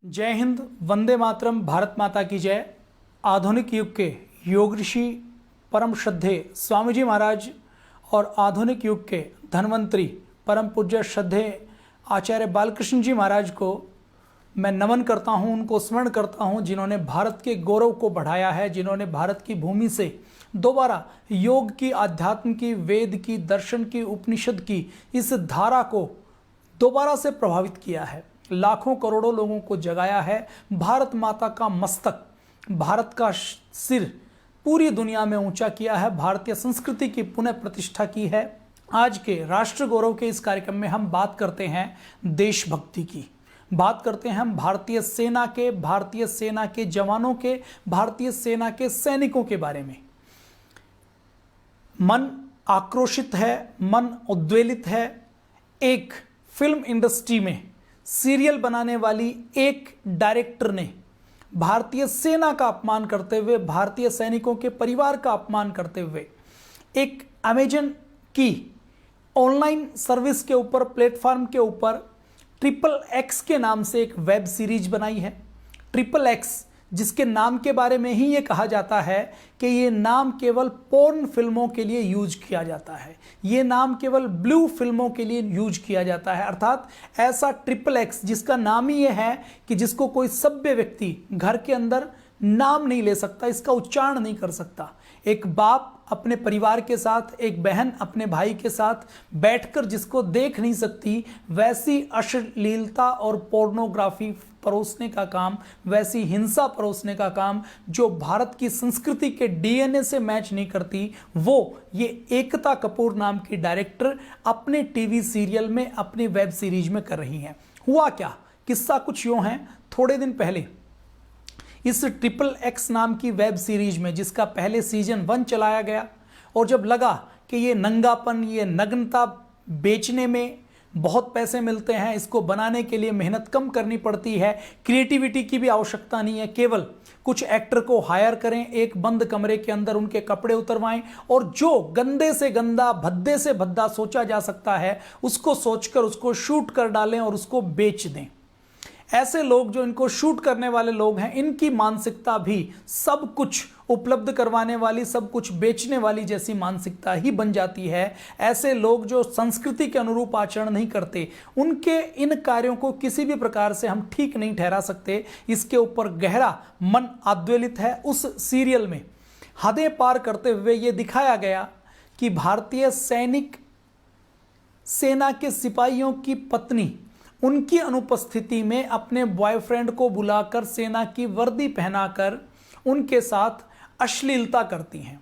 जय हिंद, वंदे मातरम, भारत माता की जय। आधुनिक युग के योग ऋषि परम श्रद्धेय स्वामी जी महाराज और आधुनिक युग के धन्वंतरी परम पूज्य श्रद्धेय आचार्य बालकृष्ण जी महाराज को मैं नमन करता हूं, उनको स्मरण करता हूं, जिन्होंने भारत के गौरव को बढ़ाया है, जिन्होंने भारत की भूमि से दोबारा योग की, आध्यात्म की, वेद की, दर्शन की, उपनिषद की इस धारा को दोबारा से प्रभावित किया है, लाखों करोड़ों लोगों को जगाया है। भारत माता का मस्तक, भारत का सिर पूरी दुनिया में ऊंचा किया है, भारतीय संस्कृति की पुनः प्रतिष्ठा की है। आज के राष्ट्र गौरव के इस कार्यक्रम में हम बात करते हैं देशभक्ति की, बात करते हैं हम भारतीय सेना के जवानों के, भारतीय सेना के सैनिकों के बारे में। मन आक्रोशित है, मन उद्वेलित है। एक फिल्म इंडस्ट्री में सीरियल बनाने वाली एक डायरेक्टर ने भारतीय सेना का अपमान करते हुए, भारतीय सैनिकों के परिवार का अपमान करते हुए एक अमेजन की ऑनलाइन सर्विस के ऊपर, प्लेटफॉर्म के ऊपर XXX के नाम से एक वेब सीरीज बनाई है। XXX, जिसके नाम के बारे में ही ये कहा जाता है कि ये नाम केवल पोर्न फिल्मों के लिए यूज किया जाता है, ये नाम केवल ब्लू फिल्मों के लिए यूज किया जाता है। अर्थात ऐसा XXX जिसका नाम ही ये है कि जिसको कोई सभ्य व्यक्ति घर के अंदर नाम नहीं ले सकता, इसका उच्चारण नहीं कर सकता। एक बाप अपने परिवार के साथ, एक बहन अपने भाई के साथ बैठकर जिसको देख नहीं सकती, वैसी अश्लीलता और पोर्नोग्राफी परोसने का काम, वैसी हिंसा परोसने का काम जो भारत की संस्कृति के DNA से मैच नहीं करती, वो ये एकता कपूर नाम की डायरेक्टर अपने टीवी सीरियल में, अपनी वेब सीरीज में कर रही हैं। हुआ क्या, किस्सा कुछ यूं है। थोड़े दिन पहले इस XXX नाम की वेब सीरीज में, जिसका पहले सीजन 1 चलाया गया, और जब लगा कि ये नंगापन, ये नग्नता बेचने में बहुत पैसे मिलते हैं, इसको बनाने के लिए मेहनत कम करनी पड़ती है, क्रिएटिविटी की भी आवश्यकता नहीं है, केवल कुछ एक्टर को हायर करें, एक बंद कमरे के अंदर उनके कपड़े उतरवाएं और जो गंदे से गंदा, भद्दे से भद्दा सोचा जा सकता है उसको सोचकर उसको शूट कर डालें और उसको बेच दें। ऐसे लोग, जो इनको शूट करने वाले लोग हैं, इनकी मानसिकता भी सब कुछ उपलब्ध करवाने वाली, सब कुछ बेचने वाली जैसी मानसिकता ही बन जाती है। ऐसे लोग जो संस्कृति के अनुरूप आचरण नहीं करते, उनके इन कार्यों को किसी भी प्रकार से हम ठीक नहीं ठहरा सकते। इसके ऊपर गहरा मन आद्वेलित है। उस सीरियल में हदें पार करते हुए ये दिखाया गया कि भारतीय सैनिक, सेना के सिपाहियों की पत्नी उनकी अनुपस्थिति में अपने बॉयफ्रेंड को बुलाकर, सेना की वर्दी पहनाकर उनके साथ अश्लीलता करती हैं।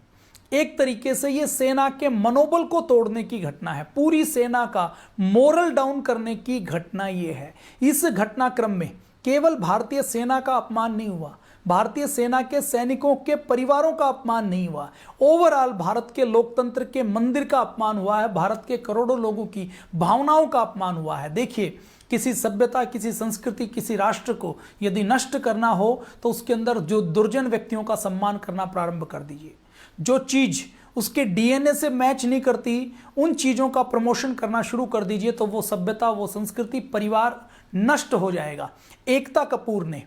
एक तरीके से ये सेना के मनोबल को तोड़ने की घटना है, पूरी सेना का मोरल डाउन करने की घटना ये है। इस घटनाक्रम में केवल भारतीय सेना का अपमान नहीं हुआ, भारतीय सेना के सैनिकों के परिवारों का अपमान नहीं हुआ, ओवरऑल भारत के लोकतंत्र के मंदिर का अपमान हुआ है, भारत के करोड़ों लोगों की भावनाओं का अपमान हुआ है। देखिए, किसी सभ्यता, किसी संस्कृति, किसी राष्ट्र को यदि नष्ट करना हो तो उसके अंदर जो दुर्जन व्यक्तियों का सम्मान करना प्रारंभ कर दीजिए। जो चीज उसके DNA से मैच नहीं करती, उन चीजों का प्रमोशन करना शुरू कर दीजिए, तो वो सभ्यता, वो संस्कृति, परिवार नष्ट हो जाएगा। एकता कपूर ने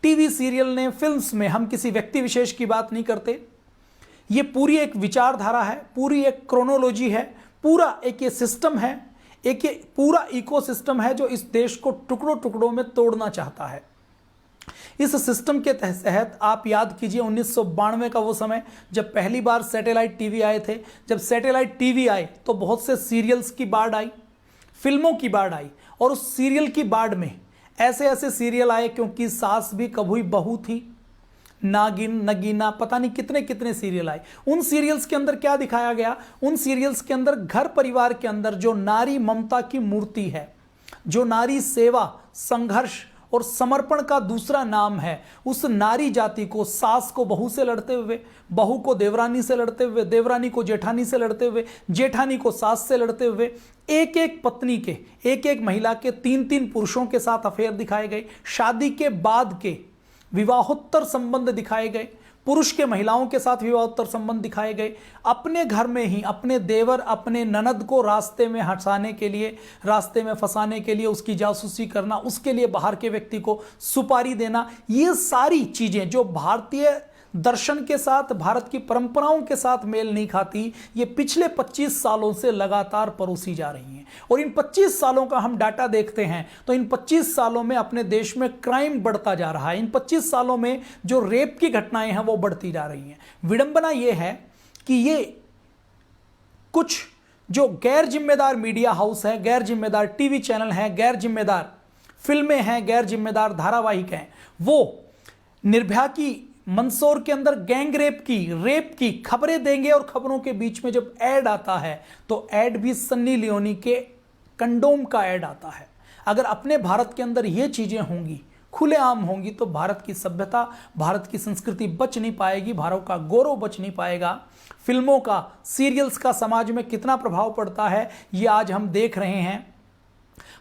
टीवी सीरियल ने, फिल्म्स में, हम किसी व्यक्ति विशेष की बात नहीं करते, ये पूरी एक विचारधारा है, पूरी एक क्रोनोलॉजी है, पूरा एक ये सिस्टम है, एक ये पूरा इकोसिस्टम है जो इस देश को टुकड़ों टुकड़ों में तोड़ना चाहता है। इस सिस्टम के तहत आप याद कीजिए 1992 का वो समय, जब पहली बार सैटेलाइट टीवी आए थे। जब सैटेलाइट टीवी आए तो बहुत से सीरियल्स की बाढ़ आई, फिल्मों की बाढ़ आई, और उस सीरियल की बाढ़ में ऐसे ऐसे सीरियल आए, क्योंकि सास भी कभी बहू थी, नागिन, नगीना, पता नहीं कितने कितने सीरियल आए। उन सीरियल्स के अंदर क्या दिखाया गया? उन सीरियल्स के अंदर घर परिवार के अंदर जो नारी ममता की मूर्ति है, जो नारी सेवा, संघर्ष और समर्पण का दूसरा नाम है, उस नारी जाति को, सास को बहू से लड़ते हुए, बहू को देवरानी से लड़ते हुए, देवरानी को जेठानी से लड़ते हुए, जेठानी को सास से लड़ते हुए, एक एक पत्नी के, एक एक महिला के 3-3 पुरुषों के साथ अफेयर दिखाए गए, शादी के बाद के विवाहोत्तर संबंध दिखाए गए, पुरुष के महिलाओं के साथ विवाहोत्तर संबंध दिखाए गए। अपने घर में ही अपने देवर अपने ननद को रास्ते में हंसाने के लिए, रास्ते में फंसाने के लिए उसकी जासूसी करना, उसके लिए बाहर के व्यक्ति को सुपारी देना, ये सारी चीजें जो भारतीय दर्शन के साथ, भारत की परंपराओं के साथ मेल नहीं खाती, ये पिछले 25 सालों से लगातार परोसी जा रही हैं। और इन 25 सालों का हम डाटा देखते हैं तो इन 25 सालों में अपने देश में क्राइम बढ़ता जा रहा है। इन 25 सालों में जो रेप की घटनाएं हैं वो बढ़ती जा रही हैं। विडंबना ये है कि ये कुछ जो गैर जिम्मेदार मीडिया हाउस है, गैर जिम्मेदार टीवी चैनल हैं, गैर जिम्मेदार फिल्में हैं, गैर जिम्मेदार धारावाहिक हैं, वो निर्भया की मंदसौर के अंदर गैंग रेप की खबरें देंगे और खबरों के बीच में जब ऐड आता है तो ऐड भी सन्नी लियोनी के कंडोम का ऐड आता है। अगर अपने भारत के अंदर ये चीजें होंगी, खुलेआम होंगी, तो भारत की सभ्यता, भारत की संस्कृति बच नहीं पाएगी, भारत का गौरव बच नहीं पाएगा। फिल्मों का, सीरियल्स का समाज में कितना प्रभाव पड़ता है ये आज हम देख रहे हैं।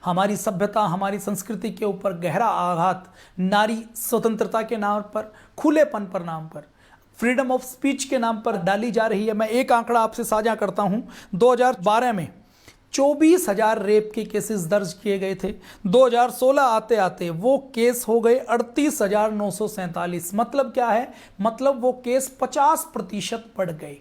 हमारी सभ्यता, हमारी संस्कृति के ऊपर गहरा आघात नारी स्वतंत्रता के नाम पर, खुलेपन पर नाम पर, फ्रीडम ऑफ स्पीच के नाम पर डाली जा रही है। मैं एक आंकड़ा आपसे साझा करता हूं। 2012 में 24,000 रेप के केसेस दर्ज किए गए थे। 2016 आते आते वो केस हो गए 38,947। मतलब क्या है? मतलब वो केस 50% बढ़ गए।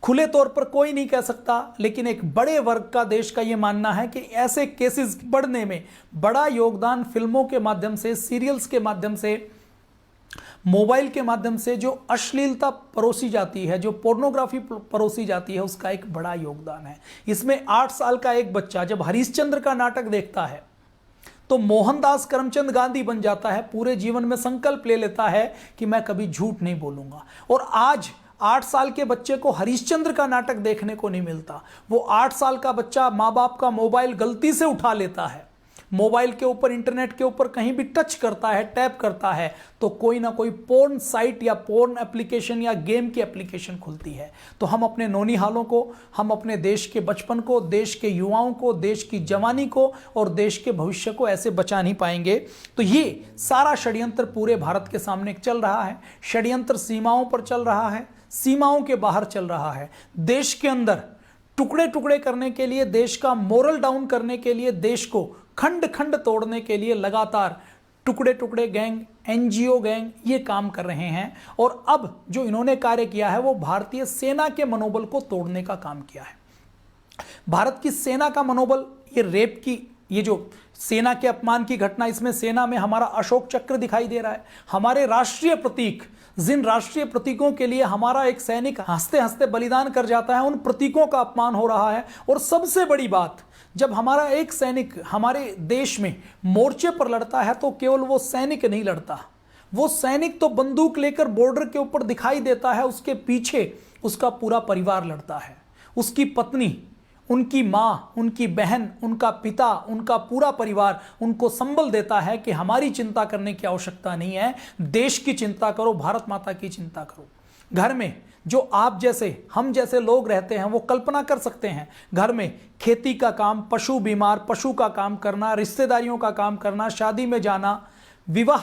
खुले तौर पर कोई नहीं कह सकता, लेकिन एक बड़े वर्ग का देश का यह मानना है कि ऐसे केसेस बढ़ने में बड़ा योगदान फिल्मों के माध्यम से, सीरियल्स के माध्यम से, मोबाइल के माध्यम से जो अश्लीलता परोसी जाती है, जो पोर्नोग्राफी परोसी जाती है, उसका एक बड़ा योगदान है। इसमें 8 साल का एक बच्चा जब हरिश्चंद्र का नाटक देखता है तो मोहनदास करमचंद गांधी बन जाता है। पूरे जीवन में संकल्प ले लेता है कि मैं कभी झूठ नहीं बोलूंगा। और आज 8 साल के बच्चे को हरिश्चंद्र का नाटक देखने को नहीं मिलता। वो 8 साल का बच्चा माँ बाप का मोबाइल गलती से उठा लेता है, मोबाइल के ऊपर, इंटरनेट के ऊपर कहीं भी टच करता है, टैप करता है, तो कोई ना कोई पोर्न साइट या पोर्न एप्लीकेशन या गेम की एप्लीकेशन खुलती है। तो हम अपने नौनिहालों को, हम अपने देश के बचपन को, देश के युवाओं को, देश की जवानी को और देश के भविष्य को ऐसे बचा नहीं पाएंगे। तो ये सारा षड्यंत्र पूरे भारत के सामने चल रहा है। षड्यंत्र सीमाओं पर चल रहा है, सीमाओं के बाहर चल रहा है। देश के अंदर टुकड़े टुकड़े करने के लिए, देश का मोरल डाउन करने के लिए, देश को खंड खंड तोड़ने के लिए लगातार टुकड़े टुकड़े गैंग, एनजीओ गैंग ये काम कर रहे हैं। और अब जो इन्होंने कार्य किया है वो भारतीय सेना के मनोबल को तोड़ने का काम किया है। भारत की सेना का मनोबल, ये रेप की, ये जो सेना के अपमान की घटना, इसमें सेना में हमारा अशोक चक्र दिखाई दे रहा है। हमारे राष्ट्रीय प्रतीक, जिन राष्ट्रीय प्रतीकों के लिए हमारा एक सैनिक हंसते हंसते बलिदान कर जाता है, उन प्रतीकों का अपमान हो रहा है। और सबसे बड़ी बात, जब हमारा एक सैनिक हमारे देश में मोर्चे पर लड़ता है तो केवल वो सैनिक नहीं लड़ता, वो सैनिक तो बंदूक लेकर बॉर्डर के ऊपर दिखाई देता है, उसके पीछे उसका पूरा परिवार लड़ता है। उसकी पत्नी, उनकी माँ, उनकी बहन, उनका पिता, उनका पूरा परिवार उनको संबल देता है कि हमारी चिंता करने की आवश्यकता नहीं है, देश की चिंता करो, भारत माता की चिंता करो। घर में जो आप जैसे, हम जैसे लोग रहते हैं वो कल्पना कर सकते हैं, घर में खेती का काम, पशु बीमार, पशु का काम करना, रिश्तेदारियों का काम करना, शादी में जाना, विवाह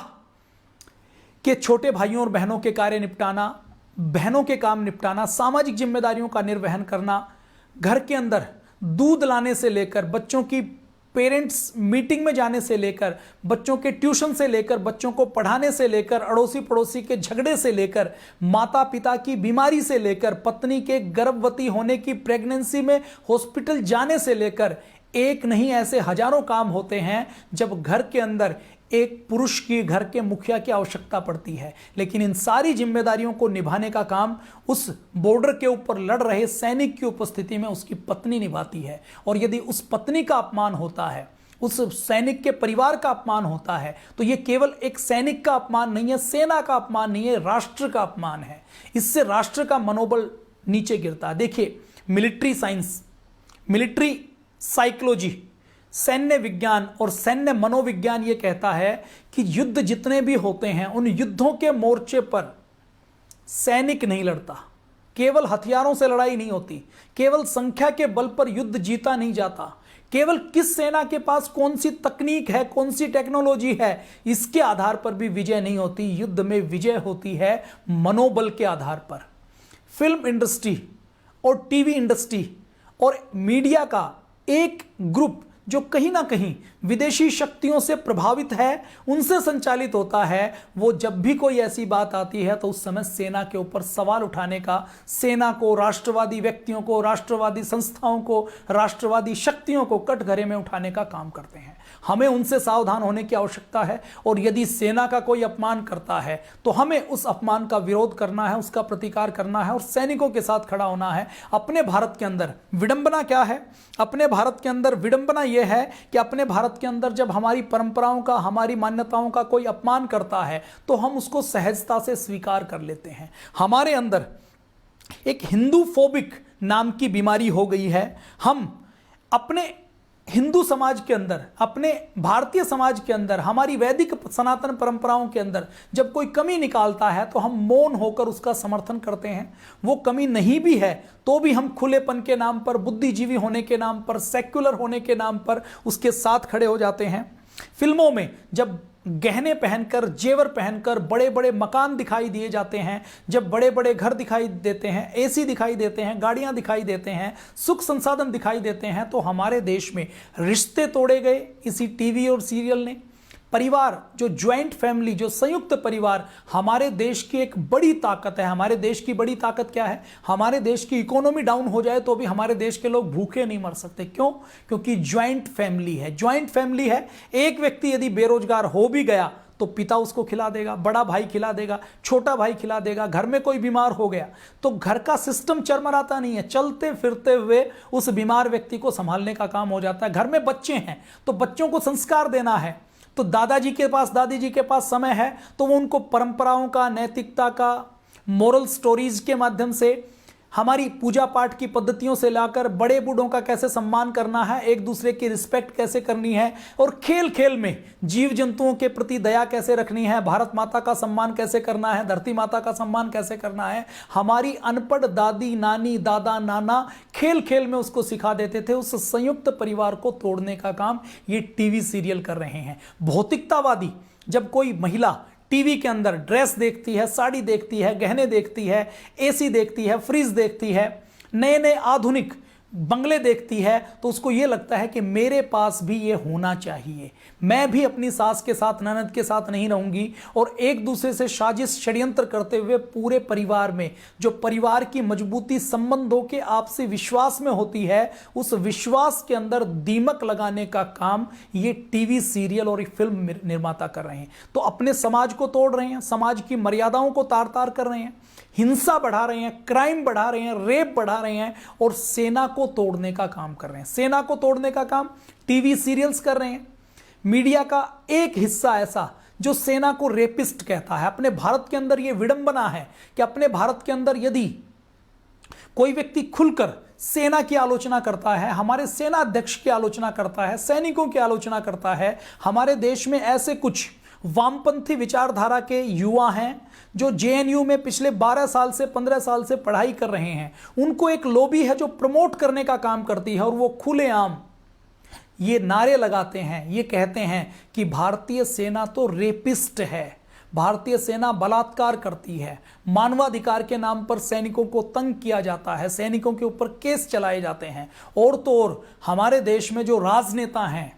के छोटे भाइयों और बहनों के कार्य निपटाना, बहनों के काम निपटाना, सामाजिक जिम्मेदारियों का निर्वहन करना, घर के अंदर दूध लाने से लेकर, बच्चों की पेरेंट्स मीटिंग में जाने से लेकर, बच्चों के ट्यूशन से लेकर, बच्चों को पढ़ाने से लेकर, अड़ोसी पड़ोसी के झगड़े से लेकर, माता पिता की बीमारी से लेकर, पत्नी के गर्भवती होने की, प्रेगनेंसी में हॉस्पिटल जाने से लेकर, एक नहीं ऐसे हजारों काम होते हैं जब घर के अंदर एक पुरुष की, घर के मुखिया की आवश्यकता पड़ती है। लेकिन इन सारी जिम्मेदारियों को निभाने का काम उस बॉर्डर के ऊपर लड़ रहे सैनिक की उपस्थिति में उसकी पत्नी निभाती है। और यदि उस पत्नी का अपमान होता है, उस सैनिक के परिवार का अपमान होता है, तो यह केवल एक सैनिक का अपमान नहीं है, सेना का अपमान नहीं है, राष्ट्र का अपमान है। इससे राष्ट्र का मनोबल नीचे गिरता है। देखिए, मिलिट्री साइंस, मिलिट्री साइकोलॉजी, सैन्य विज्ञान और सैन्य मनोविज्ञान ये कहता है कि युद्ध जितने भी होते हैं, उन युद्धों के मोर्चे पर सैनिक नहीं लड़ता, केवल हथियारों से लड़ाई नहीं होती, केवल संख्या के बल पर युद्ध जीता नहीं जाता, केवल किस सेना के पास कौन सी तकनीक है, कौन सी टेक्नोलॉजी है, इसके आधार पर भी विजय नहीं होती। युद्ध में विजय होती है मनोबल के आधार पर। फिल्म इंडस्ट्री और टीवी इंडस्ट्री और मीडिया का एक ग्रुप जो कहीं ना कहीं विदेशी शक्तियों से प्रभावित है, उनसे संचालित होता है, वो जब भी कोई ऐसी बात आती है तो उस समय सेना के ऊपर सवाल उठाने का, सेना को, राष्ट्रवादी व्यक्तियों को, राष्ट्रवादी संस्थाओं को, राष्ट्रवादी शक्तियों को कटघरे में उठाने का काम करते हैं। हमें उनसे सावधान होने की आवश्यकता है, और यदि सेना का कोई अपमान करता है तो हमें उस अपमान का विरोध करना है, उसका प्रतिकार करना है और सैनिकों के साथ खड़ा होना है। अपने भारत के अंदर विडंबना क्या है? अपने भारत के अंदर विडंबना यह है कि अपने भारत के अंदर जब हमारी परंपराओं का, हमारी मान्यताओं का कोई अपमान करता है तो हम उसको सहजता से स्वीकार कर लेते हैं। हमारे अंदर एक हिंदू फोबिक नाम की बीमारी हो गई है। हम अपने हिंदू समाज के अंदर, अपने भारतीय समाज के अंदर, हमारी वैदिक सनातन परंपराओं के अंदर जब कोई कमी निकालता है तो हम मौन होकर उसका समर्थन करते हैं। वो कमी नहीं भी है तो भी हम खुलेपन के नाम पर, बुद्धिजीवी होने के नाम पर, सेक्युलर होने के नाम पर उसके साथ खड़े हो जाते हैं। फिल्मों में जब गहने पहनकर, जेवर पहनकर बड़े बड़े मकान दिखाई दिए जाते हैं, जब बड़े बड़े घर दिखाई देते हैं, एसी दिखाई देते हैं, गाड़ियां दिखाई देते हैं, सुख संसाधन दिखाई देते हैं, तो हमारे देश में रिश्ते तोड़े गए इसी टीवी और सीरियल ने। परिवार, जो ज्वाइंट फैमिली, जो संयुक्त परिवार हमारे देश की एक बड़ी ताकत है। हमारे देश की बड़ी ताकत क्या है? हमारे देश की इकोनॉमी डाउन हो जाए तो भी हमारे देश के लोग भूखे नहीं मर सकते। क्यों? क्योंकि ज्वाइंट फैमिली है। ज्वाइंट फैमिली है। एक व्यक्ति यदि बेरोजगार हो भी गया तो पिता उसको खिला देगा, बड़ा भाई खिला देगा, छोटा भाई खिला देगा। घर में कोई बीमार हो गया तो घर का सिस्टम चरमराता नहीं है, चलते फिरते हुए उस बीमार व्यक्ति को संभालने का काम हो जाता है। घर में बच्चे हैं तो बच्चों को संस्कार देना है, तो दादाजी के पास, दादी जी के पास समय है तो वो उनको परंपराओं का, नैतिकता का, मोरल स्टोरीज के माध्यम से, हमारी पूजा पाठ की पद्धतियों से लाकर बड़े बूढ़ों का कैसे सम्मान करना है, एक दूसरे की रिस्पेक्ट कैसे करनी है, और खेल खेल में जीव जंतुओं के प्रति दया कैसे रखनी है, भारत माता का सम्मान कैसे करना है, धरती माता का सम्मान कैसे करना है, हमारी अनपढ़ दादी, नानी, दादा, नाना खेल खेल में उसको सिखा देते थे। उस संयुक्त परिवार को तोड़ने का काम ये टीवी सीरियल कर रहे हैं। भौतिकतावादी, जब कोई महिला टीवी के अंदर ड्रेस देखती है, साड़ी देखती है, गहने देखती है, एसी देखती है, फ्रिज देखती है, नए नए आधुनिक बंगले देखती है, तो उसको ये लगता है कि मेरे पास भी ये होना चाहिए, मैं भी अपनी सास के साथ, ननद के साथ नहीं रहूंगी। और एक दूसरे से साजिश षड्यंत्र करते हुए पूरे परिवार में, जो परिवार की मजबूती संबंधों के आपसी विश्वास में होती है, उस विश्वास के अंदर दीमक लगाने का काम ये टीवी सीरियल और फिल्म निर्माता कर रहे हैं। तो अपने समाज को तोड़ रहे हैं, समाज की मर्यादाओं को तार तार कर रहे हैं, हिंसा बढ़ा रहे हैं, क्राइम बढ़ा रहे हैं, रेप बढ़ा रहे हैं और सेना को तोड़ने का काम कर रहे हैं। सेना को तोड़ने का काम टीवी सीरियल्स कर रहे हैं। मीडिया का एक हिस्सा ऐसा जो सेना को रेपिस्ट कहता है। अपने भारत के अंदर यह विडंबना है कि अपने भारत के अंदर यदि कोई व्यक्ति खुलकर सेना की आलोचना करता है, हमारे सेना अध्यक्ष की आलोचना करता है, सैनिकों की आलोचना करता है, हमारे देश में ऐसे कुछ वामपंथी विचारधारा के युवा हैं जो जेएनयू में पिछले 12 साल से 15 साल से पढ़ाई कर रहे हैं, उनको एक लॉबी है जो प्रमोट करने का काम करती है और वो खुलेआम ये नारे लगाते हैं, ये कहते हैं कि भारतीय सेना तो रेपिस्ट है, भारतीय सेना बलात्कार करती है, मानवाधिकार के नाम पर सैनिकों को तंग किया जाता है, सैनिकों के ऊपर केस चलाए जाते हैं। और तो और हमारे देश में जो राजनेता हैं,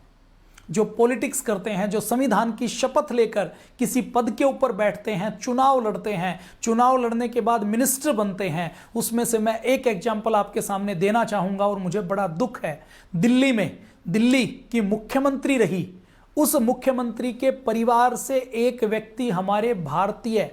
जो पॉलिटिक्स करते हैं, जो संविधान की शपथ लेकर किसी पद के ऊपर बैठते हैं, चुनाव लड़ते हैं, चुनाव लड़ने के बाद मिनिस्टर बनते हैं, उसमें से मैं एक एग्जाम्पल आपके सामने देना चाहूंगा और मुझे बड़ा दुख है। दिल्ली में, दिल्ली की मुख्यमंत्री रही, उस मुख्यमंत्री के परिवार से एक व्यक्ति हमारे भारतीय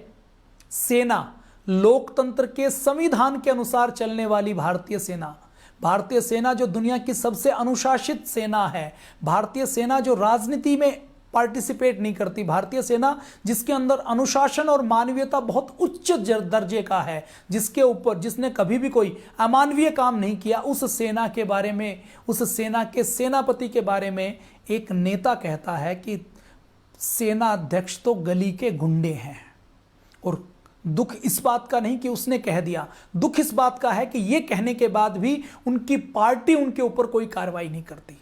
सेना, लोकतंत्र के संविधान के अनुसार चलने वाली भारतीय सेना, भारतीय सेना जो दुनिया की सबसे अनुशासित सेना है, भारतीय सेना जो राजनीति में पार्टिसिपेट नहीं करती, भारतीय सेना जिसके अंदर अनुशासन और मानवीयता बहुत उच्च दर्जे का है, जिसके ऊपर, जिसने कभी भी कोई अमानवीय काम नहीं किया, उस सेना के बारे में, उस सेना के सेनापति के बारे में एक नेता कहता है कि सेना अध्यक्ष तो गली के गुंडे हैं। और दुख इस बात का नहीं कि उसने कह दिया, दुख इस बात का है कि यह कहने के बाद भी उनकी पार्टी उनके ऊपर कोई कार्रवाई नहीं करती।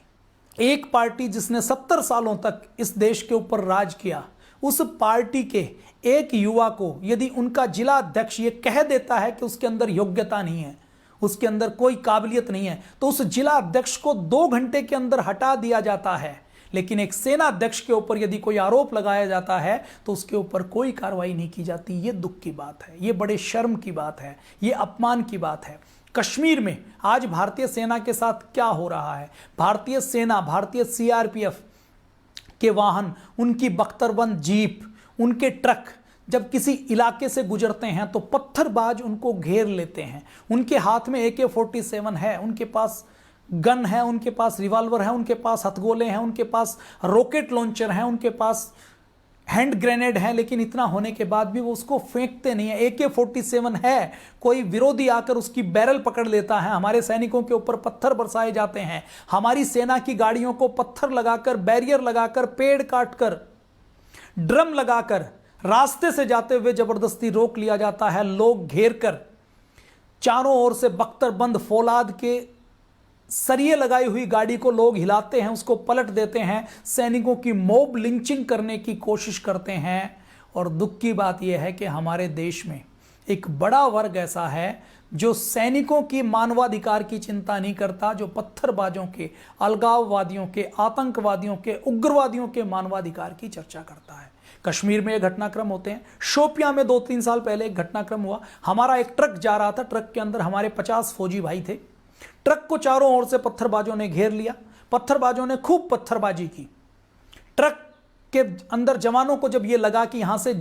एक पार्टी जिसने 70 सालों तक इस देश के ऊपर राज किया, उस पार्टी के एक युवा को यदि उनका जिला अध्यक्ष ये कह देता है कि उसके अंदर योग्यता नहीं है, उसके अंदर कोई काबिलियत नहीं है, तो उस जिला अध्यक्ष को 2 घंटे के अंदर हटा दिया जाता है। लेकिन एक सेना अध्यक्ष के ऊपर यदि कोई आरोप लगाया जाता है तो उसके ऊपर कोई कार्रवाई नहीं की जाती। ये दुख की बात है, ये बड़े शर्म की बात है, ये अपमान की बात है। कश्मीर में आज भारतीय सेना के साथ क्या हो रहा है? भारतीय सेना, भारतीय सीआरपीएफ के वाहन, उनकी बख्तरबंद जीप, उनके ट्रक जब किसी इलाके से गुजरते हैं तो पत्थरबाज उनको घेर लेते हैं। उनके हाथ में AK-47 है, उनके पास गन है, उनके पास रिवॉल्वर है, उनके पास हथगोले हैं, उनके पास रॉकेट लॉन्चर हैं, उनके पास हैंड ग्रेनेड है, लेकिन इतना होने के बाद भी वो उसको फेंकते नहीं है। AK-47 है, कोई विरोधी आकर उसकी बैरल पकड़ लेता है, हमारे सैनिकों के ऊपर पत्थर बरसाए जाते हैं, हमारी सेना की गाड़ियों को पत्थर लगाकर, बैरियर लगाकर, पेड़ काटकर, ड्रम लगाकर रास्ते से जाते हुए जबरदस्ती रोक लिया जाता है। लोग घेर कर चारों ओर से बख्तरबंद फौलाद के सरिये लगाई हुई गाड़ी को लोग हिलाते हैं, उसको पलट देते हैं, सैनिकों की मॉब लिंचिंग करने की कोशिश करते हैं। और दुख की बात यह है कि हमारे देश में एक बड़ा वर्ग ऐसा है जो सैनिकों की मानवाधिकार की चिंता नहीं करता, जो पत्थरबाजों के, अलगाववादियों के, आतंकवादियों के, उग्रवादियों के मानवाधिकार की चर्चा करता है। कश्मीर में ये घटनाक्रम होते हैं। शोपियां में 2-3 साल पहले एक घटनाक्रम हुआ। हमारा एक ट्रक जा रहा था, ट्रक के अंदर हमारे 50 फौजी भाई थे। ट्रक को चारों ओर से पत्थरबाजों ने घेर लिया, पत्थरबाजों ने खूब पत्थरबाजी की। ट्रक के अंदर जवानों को जब ये लगा कि यहां से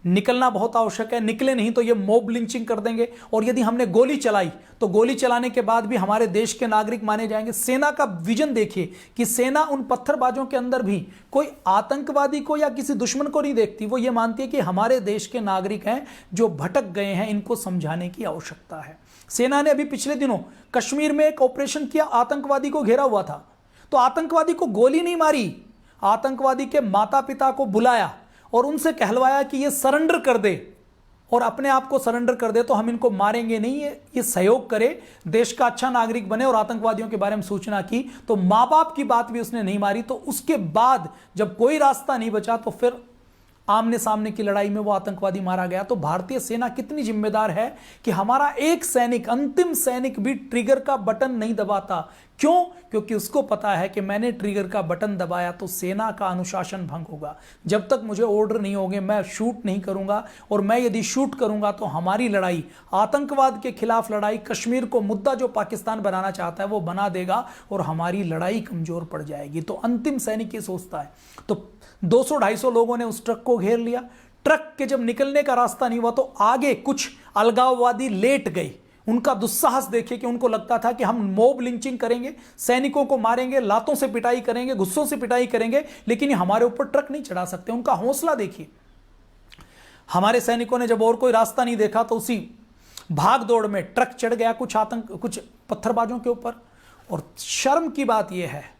निकलना बहुत आवश्यक है, निकले नहीं तो ये मॉब लिंचिंग कर देंगे, और यदि हमने गोली चलाई तो गोली चलाने के बाद भी हमारे देश के नागरिक माने जाएंगे। सेना का विजन देखिए कि सेना उन पत्थरबाजों के अंदर भी कोई आतंकवादी को या किसी दुश्मन को नहीं देखती, वो ये मानती है कि हमारे देश के नागरिक हैं जो भटक गए हैं, इनको समझाने की आवश्यकता है। सेना ने अभी पिछले दिनों कश्मीर में एक ऑपरेशन किया, आतंकवादी को घेरा हुआ था, तो आतंकवादी को गोली नहीं मारी, आतंकवादी के माता पिता को बुलाया और उनसे कहलवाया कि ये सरेंडर कर दे और अपने आप को सरेंडर कर दे तो हम इनको मारेंगे नहीं, ये सहयोग करे, देश का अच्छा नागरिक बने, और आतंकवादियों के बारे में सूचना की। तो माँ बाप की बात भी उसने नहीं मारी। तो उसके बाद जब कोई रास्ता नहीं बचा तो फिर आमने सामने की लड़ाई में वो आतंकवादी मारा गया। तो भारतीय सेना कितनी जिम्मेदार है कि हमारा एक सैनिक, अंतिम सैनिक भी ट्रिगर का बटन नहीं दबाता। क्यों? क्योंकि उसको पता है कि मैंने ट्रिगर का बटन दबाया तो सेना का अनुशासन भंग होगा। जब तक मुझे ऑर्डर नहीं होंगे मैं शूट नहीं करूंगा, और मैं यदि शूट करूंगा तो हमारी लड़ाई, आतंकवाद के खिलाफ लड़ाई, कश्मीर को मुद्दा जो पाकिस्तान बनाना चाहता है वो बना देगा और हमारी लड़ाई कमजोर पड़ जाएगी। तो अंतिम सैनिक ये सोचता है। तो 200-250 लोगों ने उस ट्रक को घेर लिया। ट्रक के जब निकलने का रास्ता नहीं हुआ तो आगे कुछ अलगाववादी लेट गए। उनका दुस्साहस देखिए कि उनको लगता था कि हम मॉब लिंचिंग करेंगे, सैनिकों को मारेंगे, लातों से पिटाई करेंगे, गुस्सों से पिटाई करेंगे, लेकिन ये हमारे ऊपर ट्रक नहीं चढ़ा सकते। उनका हौसला देखिए। हमारे सैनिकों ने जब और कोई रास्ता नहीं देखा तो उसी भाग दौड़ में ट्रक चढ़ गया कुछ पत्थरबाजों के ऊपर। और शर्म की बात यह है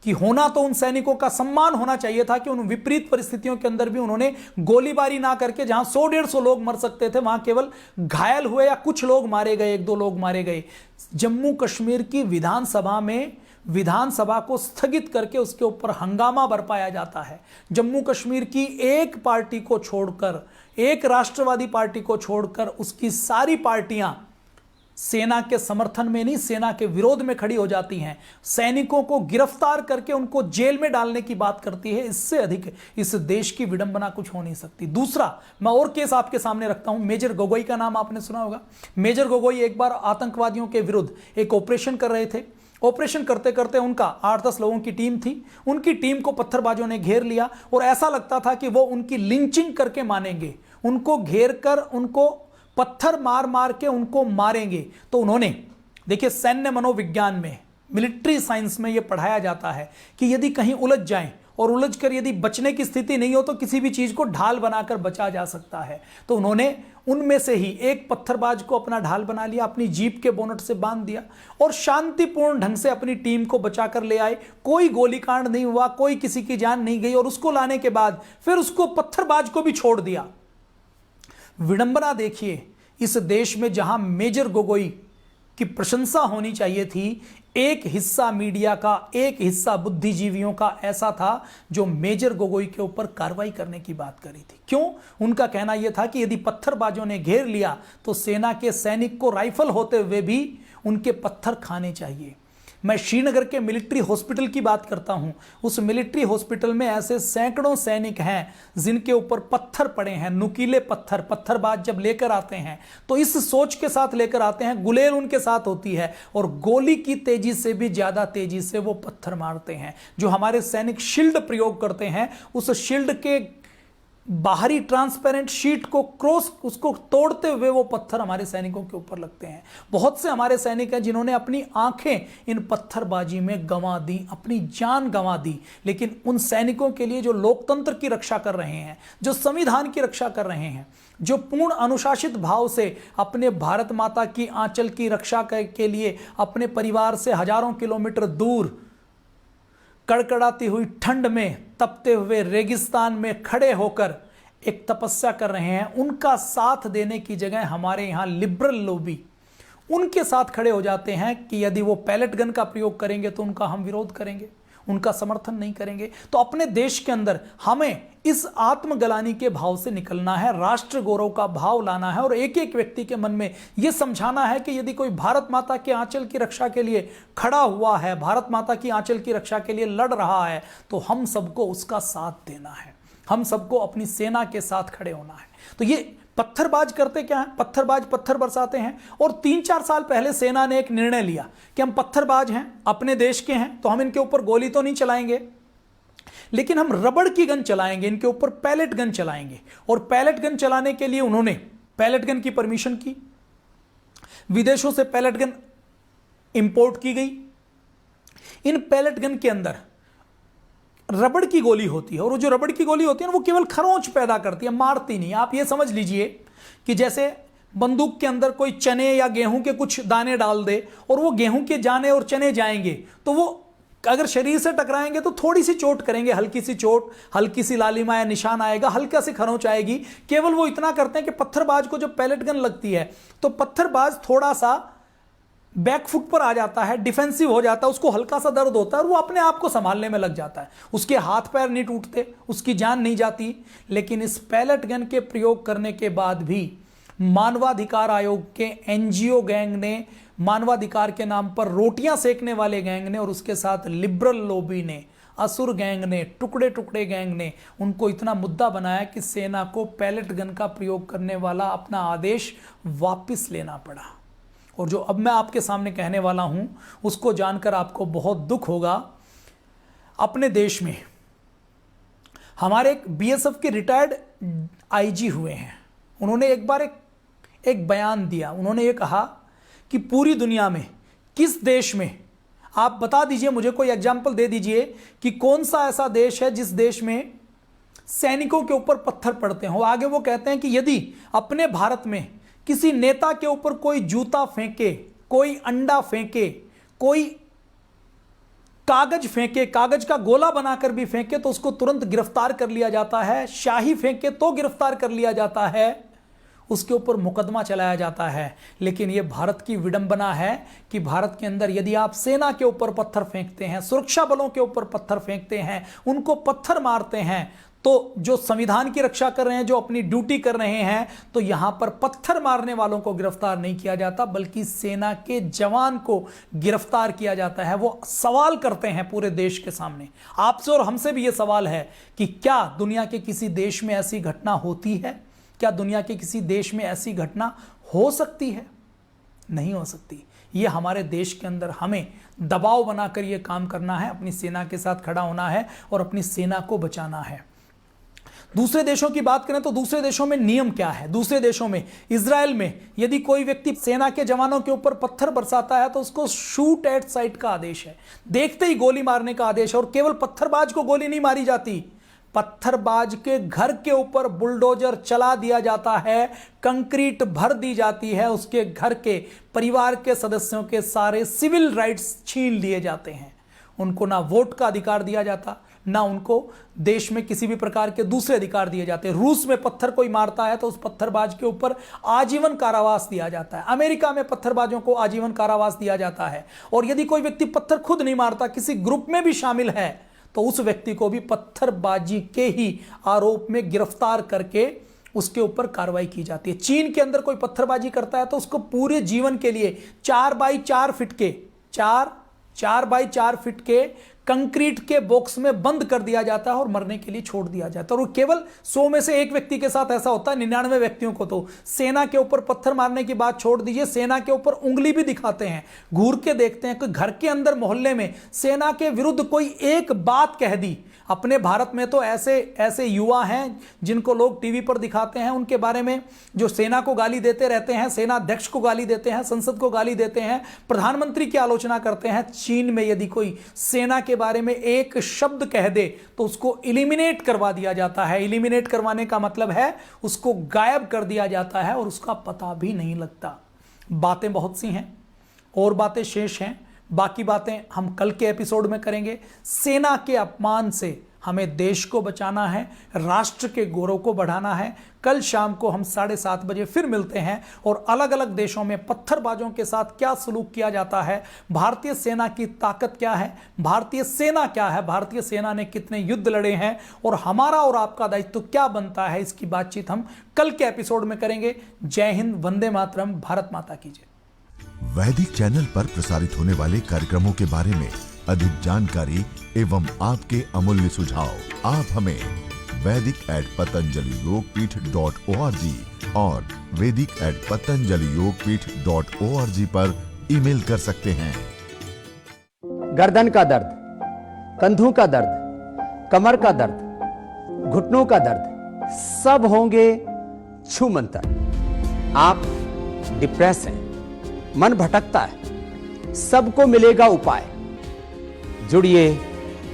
कि होना तो उन सैनिकों का सम्मान होना चाहिए था कि उन विपरीत परिस्थितियों के अंदर भी उन्होंने गोलीबारी ना करके, जहां 100-150 लोग मर सकते थे वहां केवल घायल हुए या कुछ लोग मारे गए, 1-2 लोग मारे गए। जम्मू कश्मीर की विधानसभा में विधानसभा को स्थगित करके उसके ऊपर हंगामा बरपाया जाता है। जम्मू कश्मीर की एक पार्टी को छोड़कर, एक राष्ट्रवादी पार्टी को छोड़कर उसकी सारी पार्टियां सेना के समर्थन में नहीं, सेना के विरोध में खड़ी हो जाती हैं। सैनिकों को गिरफ्तार करके उनको जेल में डालने की बात करती है। इससे अधिक इस देश की विडंबना कुछ हो नहीं सकती। दूसरा, मैं और केस आपके सामने रखता हूं। मेजर गोगोई का नाम आपने सुना होगा। मेजर गोगोई एक बार आतंकवादियों के विरुद्ध एक ऑपरेशन कर रहे थे। ऑपरेशन करते करते उनका 8-10 लोगों की टीम थी। उनकी टीम को पत्थरबाजों ने घेर लिया और ऐसा लगता था कि वो उनकी लिंचिंग करके मानेंगे। उनको घेर कर, उनको पत्थर मार मार के उनको मारेंगे। तो उन्होंने, देखिए, सैन्य मनोविज्ञान में, मिलिट्री साइंस में यह पढ़ाया जाता है कि यदि कहीं उलझ जाएं और उलझ कर यदि बचने की स्थिति नहीं हो तो किसी भी चीज को ढाल बनाकर बचा जा सकता है। तो उन्होंने उनमें से ही एक पत्थरबाज को अपना ढाल बना लिया, अपनी जीप के बोनट से बांध दिया और शांतिपूर्ण ढंग से अपनी टीम को बचाकर ले आए। कोई गोलीकांड नहीं हुआ, कोई किसी की जान नहीं गई। और उसको लाने के बाद फिर उसको पत्थरबाज को भी छोड़ दिया। विडंबना देखिए, इस देश में जहां मेजर गोगोई की प्रशंसा होनी चाहिए थी, एक हिस्सा मीडिया का, एक हिस्सा बुद्धिजीवियों का ऐसा था जो मेजर गोगोई के ऊपर कार्रवाई करने की बात करी थी। क्यों? उनका कहना यह था कि यदि पत्थरबाजों ने घेर लिया तो सेना के सैनिक को राइफल होते हुए भी उनके पत्थर खाने चाहिए। मैं श्रीनगर के मिलिट्री हॉस्पिटल की बात करता हूं। उस मिलिट्री हॉस्पिटल में ऐसे सैकड़ों सैनिक हैं जिनके ऊपर पत्थर पड़े हैं, नुकीले पत्थर। पत्थरबाज जब लेकर आते हैं तो इस सोच के साथ लेकर आते हैं, गुलेल उनके साथ होती है और गोली की तेजी से भी ज्यादा तेजी से वो पत्थर मारते हैं। जो हमारे सैनिक शील्ड प्रयोग करते हैं, उस शील्ड के बाहरी ट्रांसपेरेंट शीट को क्रॉस, उसको तोड़ते हुए वो पत्थर हमारे सैनिकों के ऊपर लगते हैं। बहुत से हमारे सैनिक हैं जिन्होंने अपनी आंखें इन पत्थरबाजी में गंवा दी, अपनी जान गंवा दी। लेकिन उन सैनिकों के लिए जो लोकतंत्र की रक्षा कर रहे हैं, जो संविधान की रक्षा कर रहे हैं, जो पूर्ण अनुशासित भाव से अपने भारत माता की आंचल की रक्षा के लिए अपने परिवार से हजारों किलोमीटर दूर कड़कड़ाती हुई ठंड में, तपते हुए रेगिस्तान में खड़े होकर एक तपस्या कर रहे हैं, उनका साथ देने की जगह हमारे यहाँ लिबरल लोबी उनके साथ खड़े हो जाते हैं कि यदि वो पैलेट गन का प्रयोग करेंगे तो उनका हम विरोध करेंगे, उनका समर्थन नहीं करेंगे। तो अपने देश के अंदर हमें इस आत्मग्लानि के भाव से निकलना है, राष्ट्र गौरव का भाव लाना है और एक एक व्यक्ति के मन में यह समझाना है कि यदि कोई भारत माता के आंचल की रक्षा के लिए खड़ा हुआ है, भारत माता की आंचल की रक्षा के लिए लड़ रहा है, तो हम सबको उसका साथ देना है, हम सबको अपनी सेना के साथ खड़े होना है। तो ये पत्थरबाज करते क्या है? पत्थरबाज पत्थर बरसाते हैं। और 3-4 साल पहले सेना ने एक निर्णय लिया कि हम पत्थरबाज हैं, अपने देश के हैं, तो हम इनके ऊपर गोली तो नहीं चलाएंगे, लेकिन हम रबड़ की गन चलाएंगे, इनके ऊपर पैलेट गन चलाएंगे। और पैलेट गन चलाने के लिए उन्होंने पैलेट गन की परमिशन की, विदेशों से पैलेट गन इंपोर्ट की गई। इन पैलेट गन के अंदर रबड़ की गोली होती है और वो जो रबड़ की गोली होती है वो केवल खरोंच पैदा करती है, मारती नहीं। आप ये समझ लीजिए कि जैसे बंदूक के अंदर कोई चने या गेहूं के कुछ दाने डाल दे और वो गेहूं के जाने और चने जाएंगे, तो वो अगर शरीर से टकराएंगे तो थोड़ी सी चोट करेंगे, हल्की सी चोट, हल्की सी लालिमा या निशान आएगा, हल्का सी खरोंच आएगी। केवल वो इतना करते हैं कि पत्थरबाज को जब पैलेट गन लगती है तो पत्थरबाज थोड़ा सा बैकफुट पर आ जाता है, डिफेंसिव हो जाता है, उसको हल्का सा दर्द होता है और वो अपने आप को संभालने में लग जाता है। उसके हाथ पैर नहीं टूटते, उसकी जान नहीं जाती। लेकिन इस पैलेट गन के प्रयोग करने के बाद भी मानवाधिकार आयोग के एनजीओ गैंग ने, मानवाधिकार के नाम पर रोटियां सेकने वाले गैंग ने और उसके साथ लिबरल लोबी ने, असुर गैंग ने, टुकड़े टुकड़े गैंग ने उनको इतना मुद्दा बनाया कि सेना को पैलेट गन का प्रयोग करने वाला अपना आदेश वापस लेना पड़ा। और जो अब मैं आपके सामने कहने वाला हूं उसको जानकर आपको बहुत दुख होगा। अपने देश में हमारे एक बीएसएफ के रिटायर्ड आईजी हुए हैं, उन्होंने एक बार एक बयान दिया। उन्होंने ये कहा कि पूरी दुनिया में किस देश में, आप बता दीजिए, मुझे कोई एग्जाम्पल दे दीजिए कि कौन सा ऐसा देश है जिस देश में सैनिकों के ऊपर पत्थर पड़ते हो। आगे वो कहते हैं कि यदि अपने भारत में किसी नेता के ऊपर कोई जूता फेंके, कोई अंडा फेंके, कोई कागज फेंके, कागज का गोला बनाकर भी फेंके तो उसको तुरंत गिरफ्तार कर लिया जाता है। शाही फेंके तो गिरफ्तार कर लिया जाता है, उसके ऊपर मुकदमा चलाया जाता है। लेकिन यह भारत की विडंबना है कि भारत के अंदर यदि आप सेना के ऊपर पत्थर फेंकते हैं, सुरक्षा बलों के ऊपर पत्थर फेंकते हैं, उनको पत्थर मारते हैं, तो जो संविधान की रक्षा कर रहे हैं, जो अपनी ड्यूटी कर रहे हैं, तो यहां पर पत्थर मारने वालों को गिरफ्तार नहीं किया जाता, बल्कि सेना के जवान को गिरफ्तार किया जाता है। वो सवाल करते हैं पूरे देश के सामने, आपसे और हमसे भी ये सवाल है कि क्या दुनिया के किसी देश में ऐसी घटना होती है? क्या दुनिया के किसी देश में ऐसी घटना हो सकती है? नहीं हो सकती। ये हमारे देश के अंदर हमें दबाव बनाकर ये काम करना है, अपनी सेना के साथ खड़ा होना है और अपनी सेना को बचाना है। दूसरे देशों की बात करें तो दूसरे देशों में नियम क्या है? दूसरे देशों में, इजराइल में, यदि कोई व्यक्ति सेना के जवानों के ऊपर पत्थर बरसाता है तो उसको शूट एट साइट का आदेश है, देखते ही गोली मारने का आदेश है। और केवल पत्थरबाज को गोली नहीं मारी जाती, पत्थरबाज के घर के ऊपर बुलडोजर चला दिया जाता है, कंक्रीट भर दी जाती है, उसके घर के परिवार के सदस्यों के सारे सिविल राइट्स छीन लिए जाते हैं। उनको ना वोट का अधिकार दिया जाता, ना उनको देश में किसी भी प्रकार के दूसरे अधिकार दिए जाते। रूस में पत्थर कोई मारता है तो उस पत्थरबाज के ऊपर आजीवन कारावास दिया जाता है। अमेरिका में पत्थरबाजों को आजीवन कारावास दिया जाता है। और यदि कोई व्यक्ति पत्थर खुद नहीं मारता, किसी ग्रुप में भी शामिल है, तो उस व्यक्ति को भी पत्थरबाजी के ही आरोप में गिरफ्तार करके उसके ऊपर कार्रवाई की जाती है। चीन के अंदर कोई पत्थरबाजी करता है तो उसको पूरे जीवन के लिए 4 बाई 4 फीट के कंक्रीट के बॉक्स में बंद कर दिया जाता है और मरने के लिए छोड़ दिया जाता है। और केवल 100 में से एक व्यक्ति के साथ ऐसा होता है, 99 व्यक्तियों को तो सेना के ऊपर पत्थर मारने की बात छोड़ दीजिए, सेना के ऊपर उंगली भी दिखाते हैं, घूर के देखते हैं कि घर के अंदर मोहल्ले में सेना के विरुद्ध कोई एक बात कह दी। अपने भारत में तो ऐसे युवा हैं जिनको लोग टीवी पर दिखाते हैं, उनके बारे में जो सेना को गाली देते रहते हैं, सेना अध्यक्ष को गाली देते हैं, संसद को गाली देते हैं, प्रधानमंत्री की आलोचना करते हैं। चीन में यदि कोई सेना के बारे में एक शब्द कह दे तो उसको इलिमिनेट करवा दिया जाता है। इलिमिनेट करवाने का मतलब है उसको गायब कर दिया जाता है और उसका पता भी नहीं लगता। बातें बहुत सी हैं और बातें शेष हैं, बाकी बातें हम कल के एपिसोड में करेंगे। सेना के अपमान से हमें देश को बचाना है, राष्ट्र के गौरव को बढ़ाना है। कल शाम को हम 7:30 बजे फिर मिलते हैं और अलग अलग देशों में पत्थरबाजों के साथ क्या सलूक किया जाता है, भारतीय सेना की ताकत क्या है, भारतीय सेना क्या है, भारतीय सेना ने कितने युद्ध लड़े हैं और हमारा और आपका दायित्व क्या बनता है, इसकी बातचीत हम कल के एपिसोड में करेंगे। जय हिंद, वंदे मातरम, भारत माता की जय। वैदिक चैनल पर प्रसारित होने वाले कार्यक्रमों के बारे में अधिक जानकारी एवं आपके अमूल्य सुझाव आप हमें vedic@patanjaliyogpeeth.org और vedic@patanjaliyogpeeth.org पर ईमेल कर सकते हैं। गर्दन का दर्द, कंधों का दर्द, कमर का दर्द, घुटनों का दर्द, सब होंगे छू मंतर। आप डिप्रेस हैं, मन भटकता है, सबको मिलेगा उपाय। जुड़िए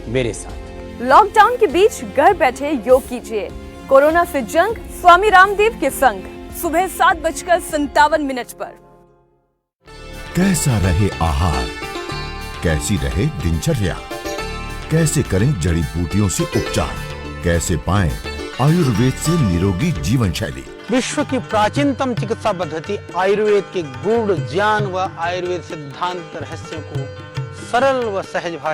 मेरे साथ। लॉकडाउन के बीच घर बैठे योग कीजिए। कोरोना से जंग स्वामी रामदेव के संग, सुबह 7:57 पर। कैसा रहे आहार, कैसी रहे दिनचर्या, कैसे करें जड़ी बूटियों से उपचार, कैसे पाएं आयुर्वेद से निरोगी जीवन शैली। विश्व की प्राचीनतम चिकित्सा पद्धति आयुर्वेद के गूढ़ ज्ञान व आयुर्वेद सिद्धांत रहस्यों को सरल व सहज भाषा